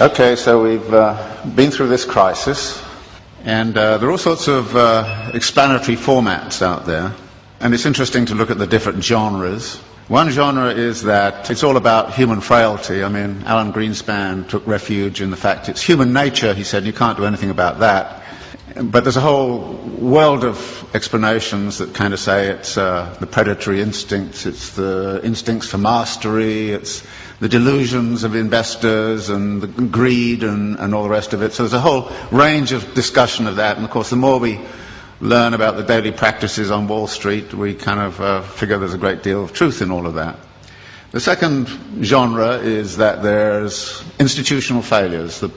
Okay, so we've been through this crisis, and there are all sorts of explanatory formats out there, and it's interesting to look at the different genres. One genre is that it's all about human frailty. I mean, Alan Greenspan took refuge in the fact it's human nature, he said, you can't do anything about that. But there's a whole world of explanations that kind of say it's the predatory instincts, it's the instincts for mastery, it's the delusions of investors and the greed and all the rest of it. So there's a whole range of discussion of that. And of course, the more we learn about the daily practices on Wall Street, we kind of figure there's a great deal of truth in all of that. The second genre is that there's institutional failures. The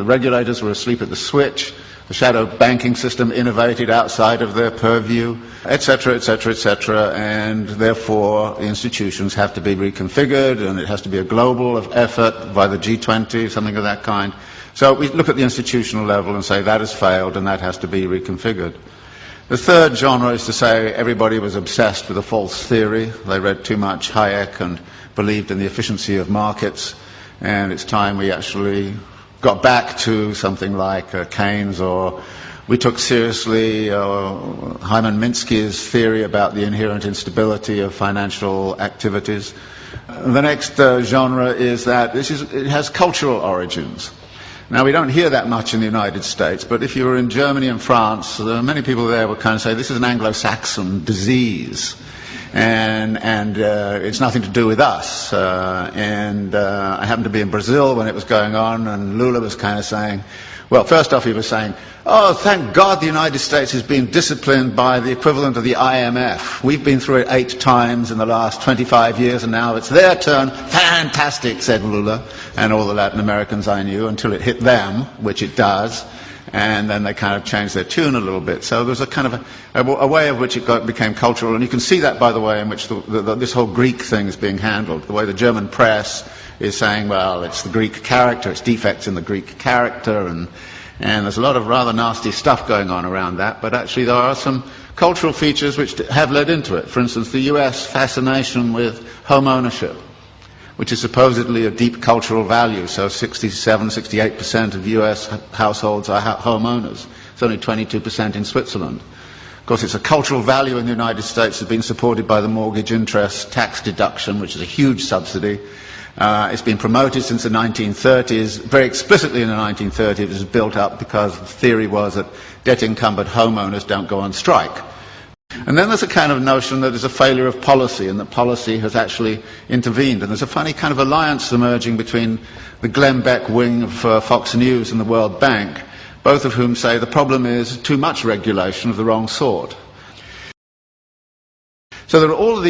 regulators were asleep at the switch. The shadow banking system innovated outside of their purview, etc., etc., etc., and therefore the institutions have to be reconfigured, and it has to be a global effort by the G20, something of that kind. So we look at the institutional level and say that has failed and that has to be reconfigured. The third genre is to say everybody was obsessed with a false theory. They read too much Hayek and believed in the efficiency of markets, and it's time we actually got back to something like Keynes, or we took seriously Hyman Minsky's theory about the inherent instability of financial activities. The next genre is that it has cultural origins. Now, we don't hear that much in the United States, but if you were in Germany and France, many people there would kind of say this is an Anglo-Saxon disease. And it's nothing to do with us. I happened to be in Brazil when it was going on, and Lula was kind of saying, well, first off he was saying, oh, thank God the United States has been disciplined by the equivalent of the IMF. We've been through it 8 times in the last 25 years, and now it's their turn. Fantastic, said Lula, and all the Latin Americans I knew, until it hit them, which it does. And then they kind of changed their tune a little bit. So there's a kind of a way of which it became cultural, and you can see that by the way in which this whole Greek thing is being handled. The way the German press is saying, well, it's the Greek character, it's defects in the Greek character, and there's a lot of rather nasty stuff going on around that, but actually there are some cultural features which have led into it. For instance, the US fascination with home ownership, which is supposedly a deep cultural value. So 68% of US households are homeowners. It's only 22% in Switzerland. Of course, it's a cultural value in the United States that's been supported by the mortgage interest tax deduction, which is a huge subsidy. It's been promoted since the 1930s. Very explicitly in the 1930s, it was built up because the theory was that debt-encumbered homeowners don't go on strike. And then there's a kind of notion that there's a failure of policy, and that policy has actually intervened. And there's a funny kind of alliance emerging between the Glenn Beck wing of Fox News and the World Bank, both of whom say the problem is too much regulation of the wrong sort. So there are all of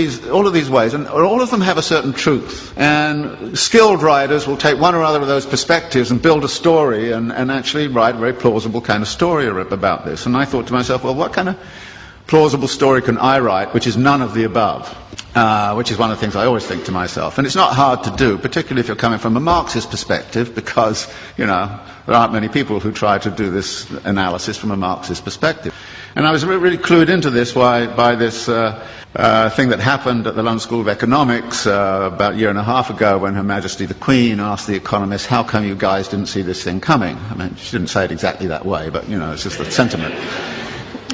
these ways, and all of them have a certain truth. And skilled writers will take one or other of those perspectives and build a story and actually write a very plausible kind of story about this. And I thought to myself, well, what kind of plausible story can I write which is none of the above, which is one of the things I always think to myself. And it's not hard to do, particularly if you're coming from a Marxist perspective, because, there aren't many people who try to do this analysis from a Marxist perspective. And I was really clued into this by this thing that happened at the London School of Economics about a year and a half ago, when Her Majesty the Queen asked the economists, how come you guys didn't see this thing coming? I mean, she didn't say it exactly that way, but, it's just the sentiment.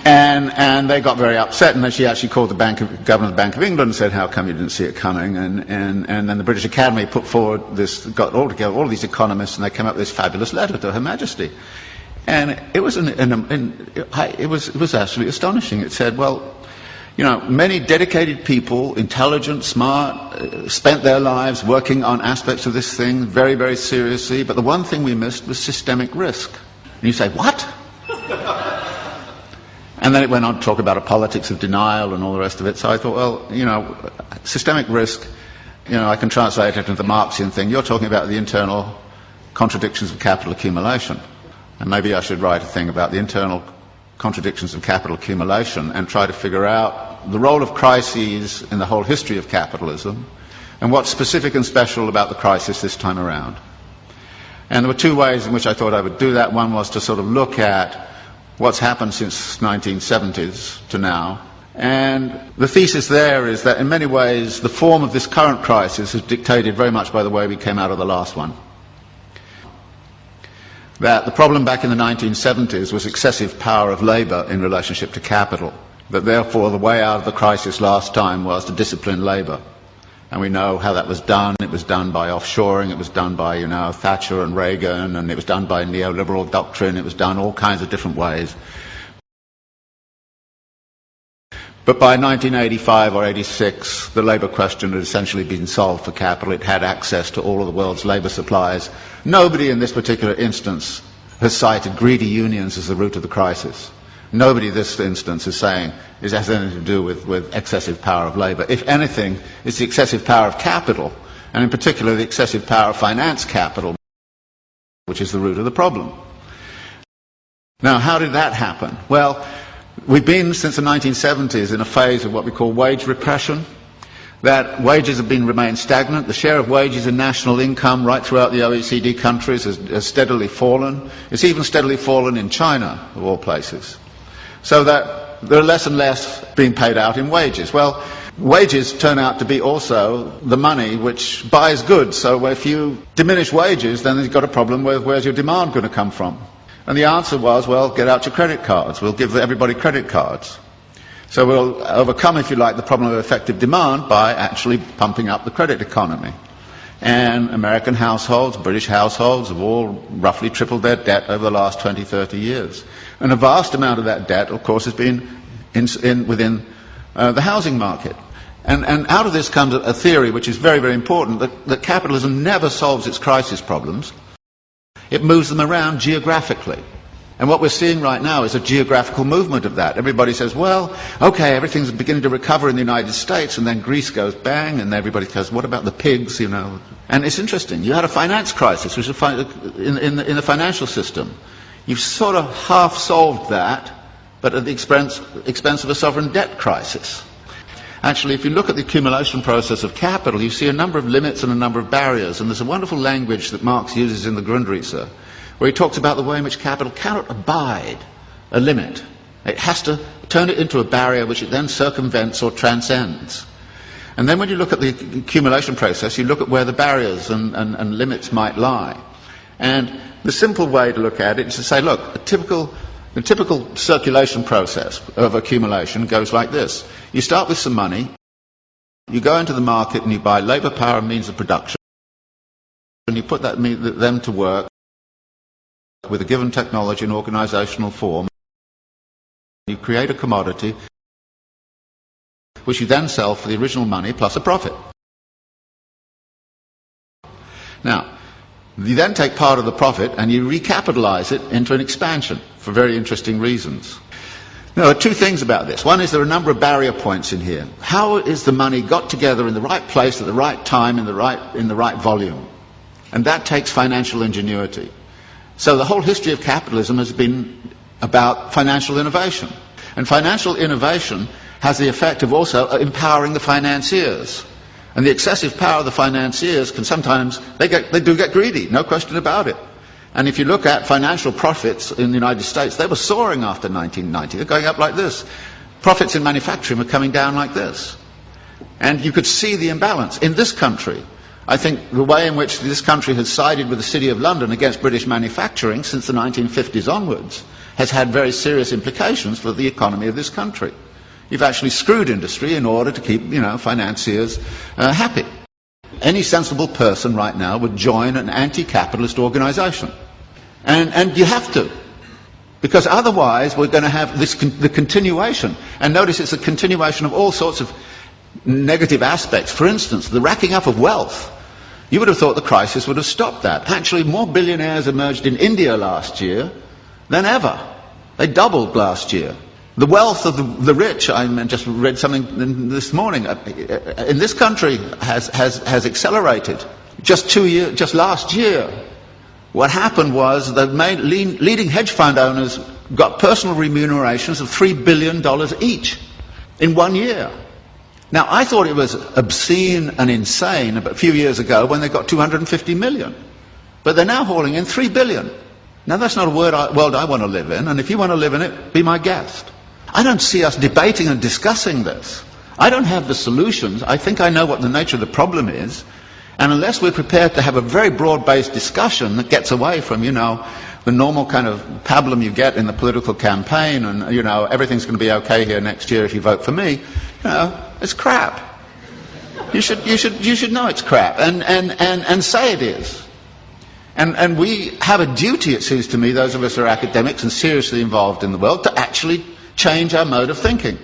And they got very upset, and then she actually called the governor of the Bank of England and said, how come you didn't see it coming? And then the British Academy put forward got all together all these economists, and they came up with this fabulous letter to Her Majesty. And it was it was actually astonishing. It said, well, many dedicated people, intelligent, smart, spent their lives working on aspects of this thing very, very seriously, but the one thing we missed was systemic risk. And you say, what? And then it went on to talk about a politics of denial and all the rest of it. So I thought, well, systemic risk, I can translate it into the Marxian thing. You're talking about the internal contradictions of capital accumulation. And maybe I should write a thing about the internal contradictions of capital accumulation and try to figure out the role of crises in the whole history of capitalism and what's specific and special about the crisis this time around. And there were 2 ways in which I thought I would do that. One was to sort of look at what's happened since 1970s to now. And the thesis there is that in many ways the form of this current crisis is dictated very much by the way we came out of the last one. that the problem back in the 1970s was excessive power of labour in relationship to capital, that therefore the way out of the crisis last time was to discipline labour. And we know how that was done. It was done by offshoring, it was done by, Thatcher and Reagan, and it was done by neoliberal doctrine, it was done all kinds of different ways. But by 1985 or 86, the labour question had essentially been solved for capital. It had access to all of the world's labour supplies. Nobody in this particular instance has cited greedy unions as the root of the crisis. Nobody in this instance is saying it has anything to do with excessive power of labour. If anything, it's the excessive power of capital, and in particular the excessive power of finance capital, which is the root of the problem. Now, how did that happen? Well, we've been, since the 1970s, in a phase of what we call wage repression, that wages have remained stagnant. The share of wages in national income right throughout the OECD countries has steadily fallen. It's even steadily fallen in China, of all places. So that there are less and less being paid out in wages. Well, wages turn out to be also the money which buys goods. So if you diminish wages, then you've got a problem with where's your demand going to come from? And the answer was, well, get out your credit cards. We'll give everybody credit cards. So we'll overcome, if you like, the problem of effective demand by actually pumping up the credit economy. And American households, British households have all roughly tripled their debt over the last 20, 30 years. And a vast amount of that debt, of course, has been within the housing market. And out of this comes a theory which is very, very important, that capitalism never solves its crisis problems. It moves them around geographically. And what we're seeing right now is a geographical movement of that. Everybody says, well, okay, everything's beginning to recover in the United States, and then Greece goes bang, and everybody says, what about the pigs, And it's interesting. You had a finance crisis, which is in the financial system. You've sort of half solved that, but at the expense of a sovereign debt crisis. Actually, if you look at the accumulation process of capital, you see a number of limits and a number of barriers. And there's a wonderful language that Marx uses in the Grundrisse, where he talks about the way in which capital cannot abide a limit. It has to turn it into a barrier which it then circumvents or transcends. And then when you look at the accumulation process, you look at where the barriers and limits might lie. And the simple way to look at it is to say, look, the typical circulation process of accumulation goes like this. You start with some money, you go into the market and you buy labour, power and means of production, and you put them to work with a given technology and organisational form. You create a commodity which you then sell for the original money plus a profit. Now, you then take part of the profit and you recapitalise it into an expansion for very interesting reasons. Now, there are two things about this. One is there are a number of barrier points in here. How is the money got together in the right place at the right time in the right volume? And that takes financial ingenuity. So the whole history of capitalism has been about financial innovation. And financial innovation has the effect of also empowering the financiers. And the excessive power of the financiers can sometimes, they do get greedy, no question about it. And if you look at financial profits in the United States, they were soaring after 1990. They're going up like this. Profits in manufacturing were coming down like this. And you could see the imbalance. In this country, I think the way in which this country has sided with the City of London against British manufacturing since the 1950s onwards has had very serious implications for the economy of this country. You've actually screwed industry in order to keep, financiers happy. Any sensible person right now would join an anti-capitalist organisation. And you have to. Because otherwise we're going to have the continuation. And notice it's a continuation of all sorts of negative aspects. For instance, the racking up of wealth. You would have thought the crisis would have stopped that. Actually, more billionaires emerged in India last year than ever. They doubled last year. The wealth of the rich, I just read something this morning, in this country has accelerated. Just last year, what happened was the leading hedge fund owners got personal remunerations of $3 billion each in 1 year. Now, I thought it was obscene and insane a few years ago when they got 250 million. But they're now hauling in 3 billion. Now, that's not a world I want to live in, and if you want to live in it, be my guest. I don't see us debating and discussing this. I don't have the solutions. I think I know what the nature of the problem is. And unless we're prepared to have a very broad-based discussion that gets away from, the the normal kind of pablum you get in the political campaign, and, you know, everything's going to be okay here next year if you vote for me, you know, it's crap. You should know it's crap, and say it is. And we have a duty, it seems to me, those of us who are academics and seriously involved in the world, to actually change our mode of thinking.